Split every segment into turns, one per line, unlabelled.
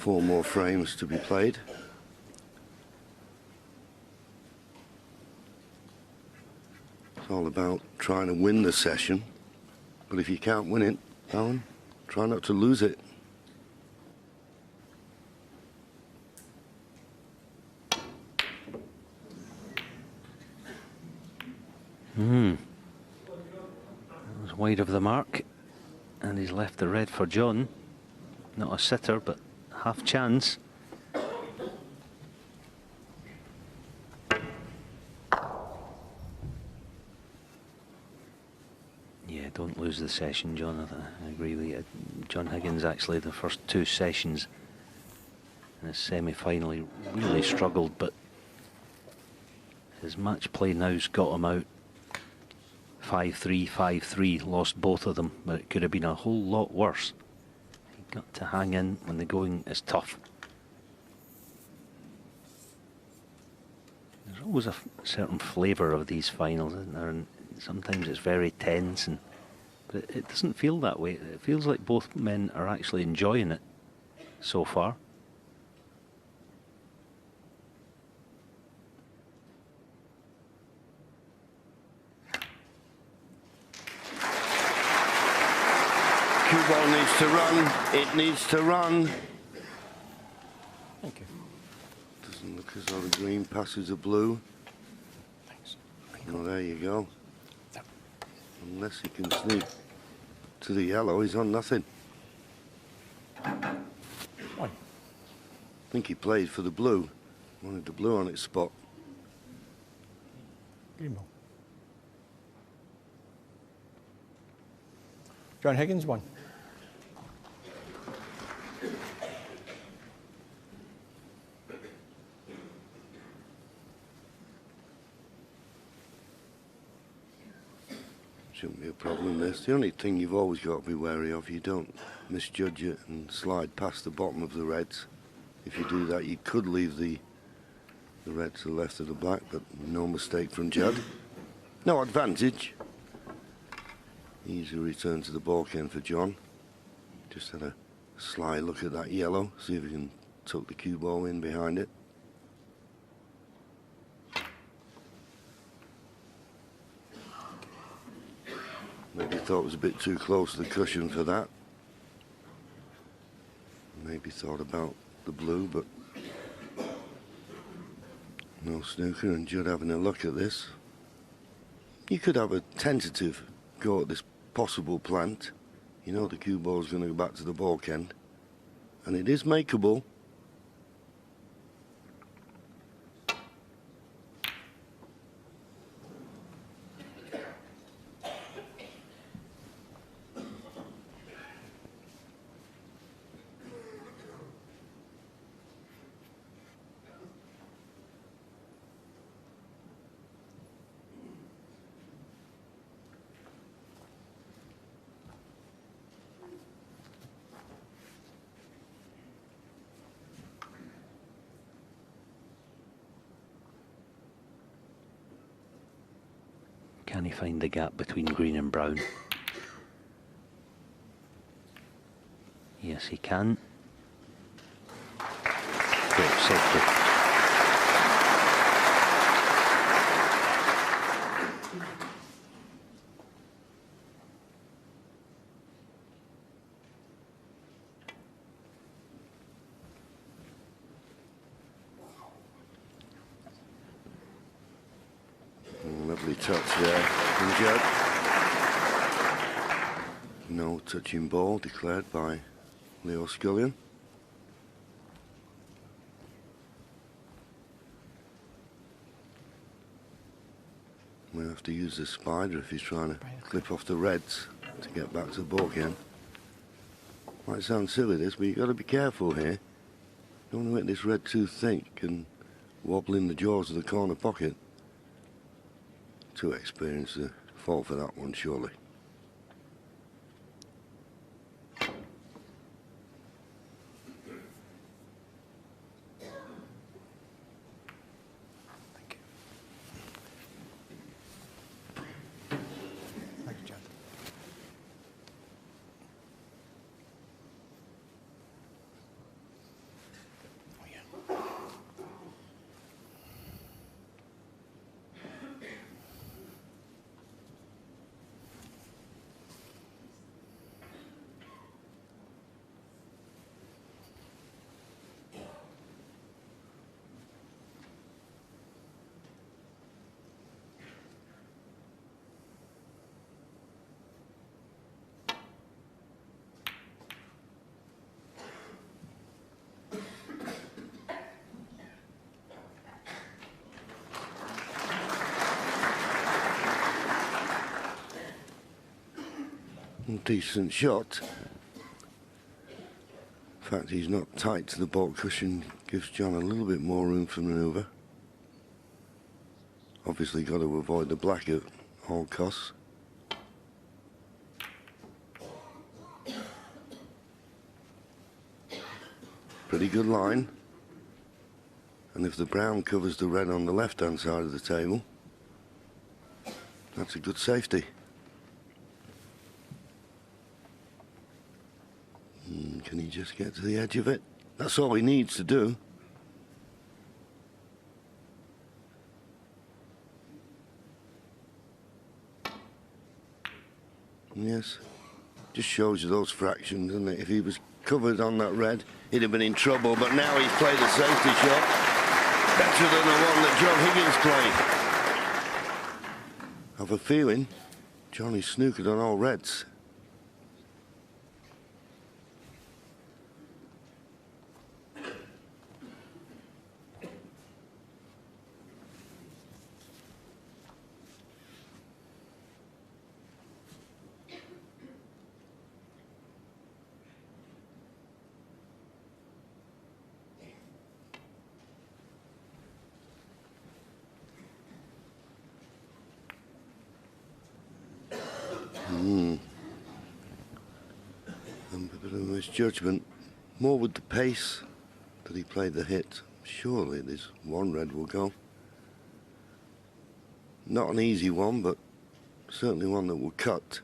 4 more frames to be played. It's all about trying to win the session, but if you can't win it, Alan, try not to lose it.
That was wide of the mark, and he's left the red for John. Not a sitter, but half chance. Yeah, don't lose the session, John. I agree with you. John Higgins, actually, the first 2 sessions in his semi-final, he really struggled, but his match play now's got him out. 5-3, 5-3, lost both of them, but it could have been a whole lot worse. You've got to hang in when the going is tough. There's always a certain flavour of these finals, isn't there? And sometimes it's very tense, but it doesn't feel that way. It feels like both men are actually enjoying it so far.
Cue ball needs to run. It needs to run.
Thank you.
Doesn't look as though the green passes a blue.
Thanks.
Well, there you go.
Yep.
Unless he can sneak to the yellow, he's on nothing.
One.
I think he played for the blue. Wanted the blue on its spot.
Green ball. John Higgins, 1.
Shouldn't be a problem, this. The only thing you've always got to be wary of, you don't misjudge it and slide past the bottom of the reds. If you do that, you could leave the red to the left of the black, but no mistake from Judd. No advantage. Easy return to the ballken for John. Just had a sly look at that yellow, see if he can tuck the cue ball in behind it. Maybe thought it was a bit too close to the cushion for that. Maybe thought about the blue, but no snooker, and Judd having a look at this. You could have a tentative go at this possible plant. You know the cue ball is going to go back to the ballken, and it is makeable.
Can he find the gap between green and brown? Yes, he can. Great safety.
Lovely touch there from Judd. No touching ball declared by Leo Scullion. We'll have to use the spider if he's trying to clip off the reds to get back to the ball again. Might sound silly this, but you've got to be careful here. You don't want to make this red too thick and wobble in the jaws of the corner pocket. Too experienced to fall for that one, surely.
Thank you. Thank you, Judd.
Decent shot. The fact he's not tight to the baulk cushion gives John a little bit more room for manoeuvre. Obviously got to avoid the black at all costs. Pretty good line. And if the brown covers the red on the left-hand side of the table, that's a good safety. Can he just get to the edge of it? That's all he needs to do. Yes, just shows you those fractions, doesn't it? If he was covered on that red, he'd have been in trouble, but now he's played a safety shot. Better than the one that John Higgins played. I have a feeling Johnny's snookered on all reds. A bit of misjudgment. More with the pace that he played the hit. Surely this one red will go. Not an easy one, but certainly one that will cut.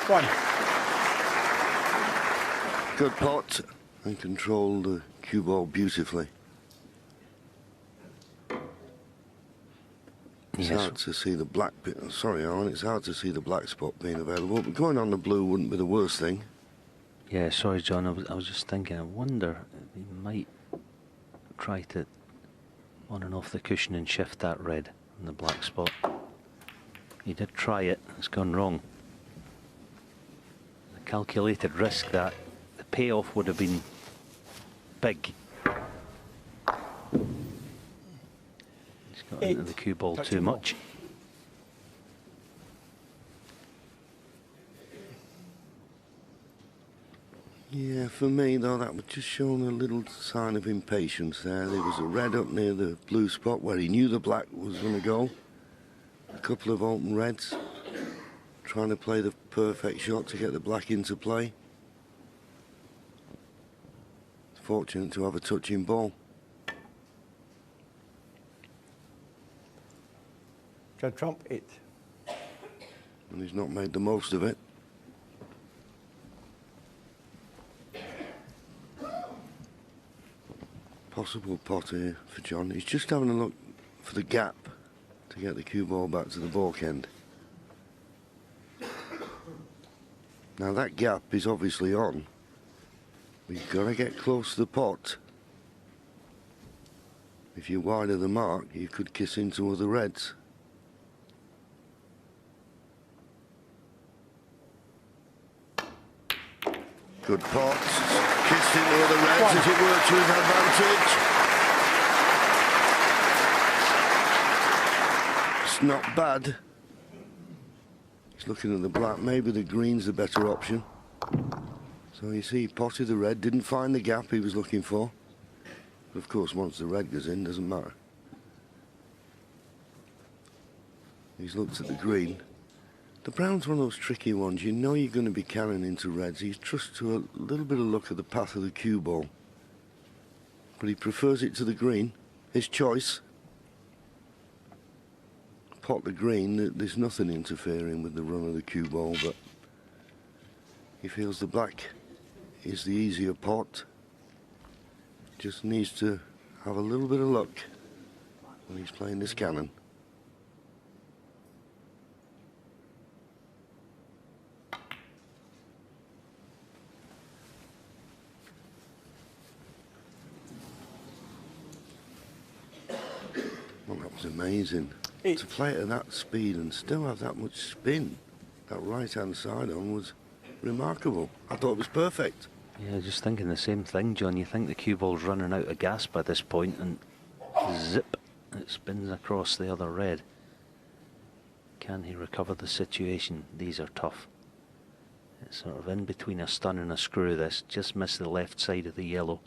One.
Good pot and controlled the cue ball beautifully. It's
Yes.
hard to see the black bit. Sorry, Alan, it's hard to see the black spot being available, but going on the blue wouldn't be the worst thing.
Yeah, sorry, John. I was just thinking. I wonder if he might try to on and off the cushion and shift that red on the black spot. He did try it. It's gone wrong. A calculated risk that the payoff would have been big. He's got into the cue ball too much.
Yeah, for me, though, that was just showing a little sign of impatience there. There was a red up near the blue spot where he knew the black was going to go. A couple of open reds, trying to play the perfect shot to get the black into play. Fortunate to have a touching ball.
Judd Trump, 8.
And he's not made the most of it. Possible pot here for John. He's just having a look for the gap to get the cue ball back to the baulk end. Now that gap is obviously on. You've got to get close to the pot. If you're wide of the mark, you could kiss into other reds. Good pot. Kissed into other reds as it were to his advantage. It's not bad. He's looking at the black. Maybe the green's the better option. So you see, he potted the red, didn't find the gap he was looking for. But of course, once the red goes in, doesn't matter. He's looked at the green. The brown's one of those tricky ones. You know you're going to be carrying into reds. He trusts to a little bit of luck at the path of the cue ball. But he prefers it to the green. His choice. Pot the green, there's nothing interfering with the run of the cue ball, but he feels the black is the easier pot. Just needs to have a little bit of luck when he's playing this cannon. Well, that was amazing. To play it at that speed and still have that much spin, that right-hand side on was remarkable. I thought it was perfect.
Yeah, just thinking the same thing, John. You think the cue ball's running out of gas by this point, and zip, it spins across the other red. Can he recover the situation? These are tough. It's sort of in between a stun and a screw, this. Just missed the left side of the yellow.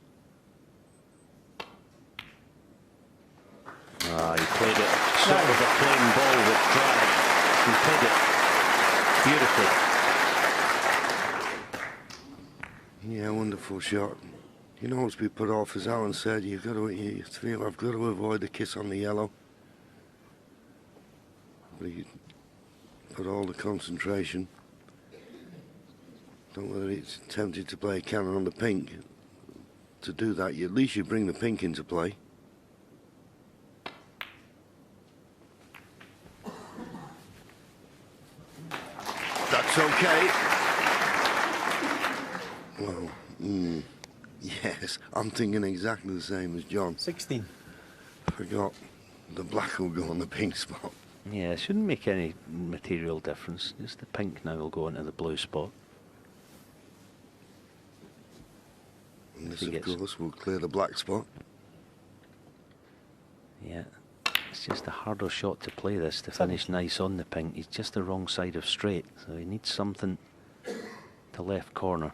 Ah, he played it sort of a plain ball with drag. He played it beautifully.
Yeah, wonderful shot. You know what's been put off, as Alan said, you feel I've got to avoid the kiss on the yellow. But he put all the concentration. Don't know whether he's tempted to play a cannon on the pink. To do that, at least you bring the pink into play. That's okay. Well, yes, I'm thinking exactly the same as John.
16.
Forgot the black will go on the pink spot.
Yeah, it shouldn't make any material difference. Just the pink now will go into the blue spot.
And this, of course, will clear the black spot.
Yeah, it's just a harder shot to play this, to finish nice on the pink. He's just the wrong side of straight, so he needs something to left corner.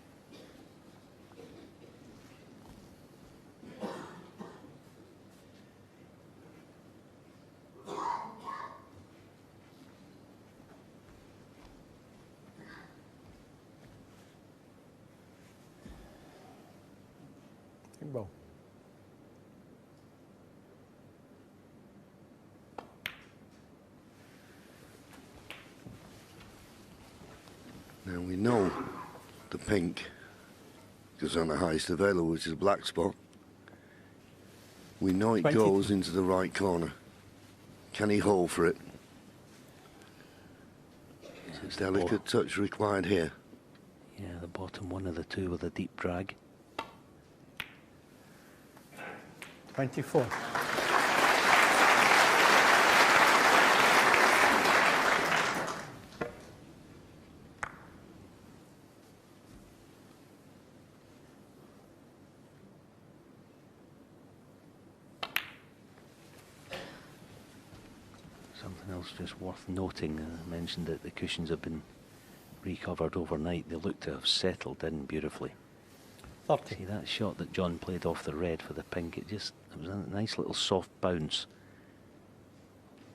Ball.
Now we know the pink goes on the highest available, which is the black spot. We know it
20.
goes into the right corner. Can he hold for it? Delicate touch required here.
Yeah, the bottom one of the two with a deep drag.
24.
Something else just worth noting, I mentioned that the cushions have been recovered overnight. They look to have settled in beautifully.
30.
See that shot that John played off the red for the pink, it was a nice little soft bounce.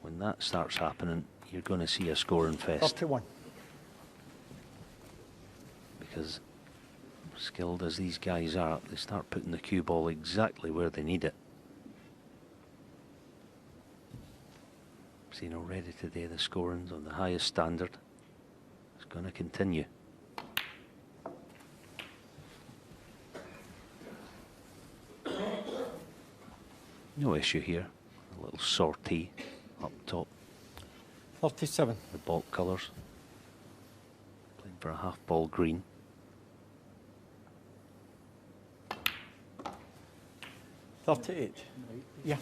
When that starts happening, you're going to see a scoring fest.
31.
Because skilled as these guys are, they start putting the cue ball exactly where they need it. Seen already today the scoring's on the highest standard. It's going to continue. No issue here. A little sortie up top.
37.
The baulk colours. Playing for a half ball green.
$38. Yeah.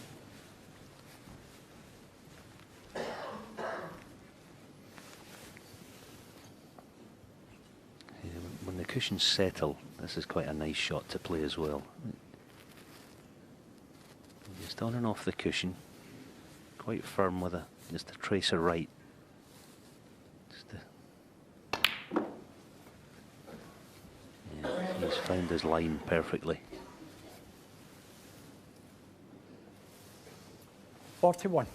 When the cushions settle, this is quite a nice shot to play as well. Just on and off the cushion, quite firm with just a tracer right. Yeah, he's found his line perfectly.
41.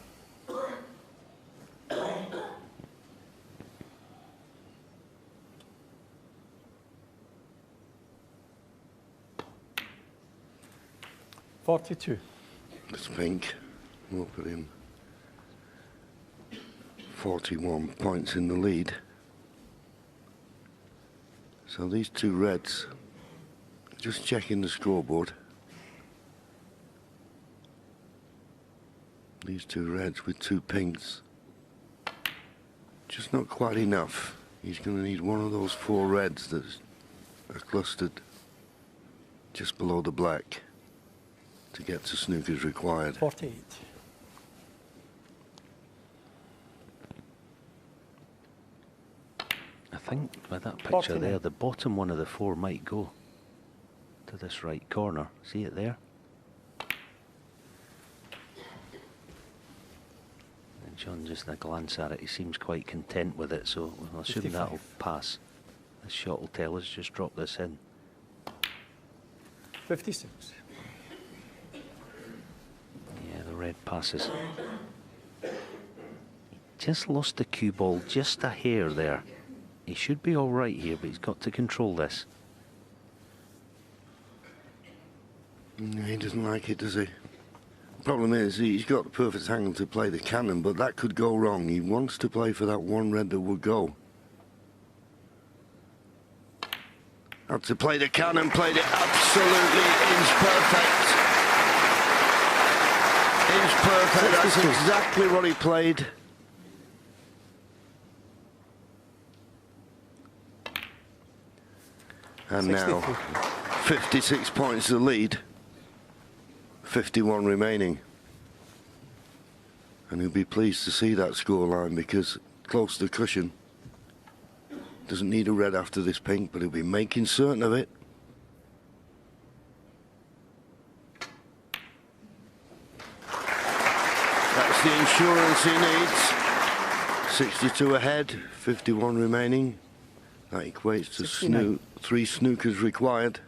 $42.
It's pink. We'll put him 41 points in the lead. So these two reds, just checking the scoreboard. These two reds with two pinks. Just not quite enough. He's going to need one of those four reds that are clustered just below the black to get to snookers required.
48.
I think with that picture
49.
there, the bottom one of the 4 might go to this right corner. See it there? And John, just a glance at it, he seems quite content with it, so I'll assume
55.
that'll pass. This shot will tell us, just drop this in.
56.
Yeah, the red passes. He just lost the cue ball just a hair there. He should be all right here, but he's got to control this.
No, he doesn't like it, does he? The problem is he's got the perfect angle to play the cannon, but that could go wrong. He wants to play for that one red that would go. Had to play the cannon, played it absolutely inch perfect. Inch perfect, that's exactly what he played. And now 56 points the lead, 51 remaining. And he'll be pleased to see that scoreline because close to the cushion. Doesn't need a red after this pink, but he'll be making certain of it. That's the insurance he needs. 62 ahead, 51 remaining. That equates to 3 snookers required.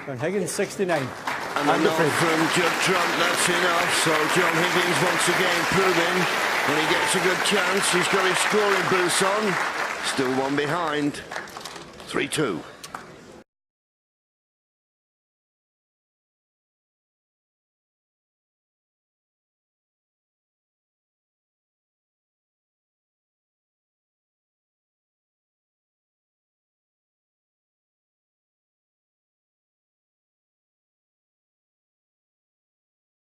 John Higgins, 69.
And a nod from Judd Trump, that's enough. So John Higgins once again proving when he gets a good chance, he's got his scoring boots on. Still one behind. 3-2.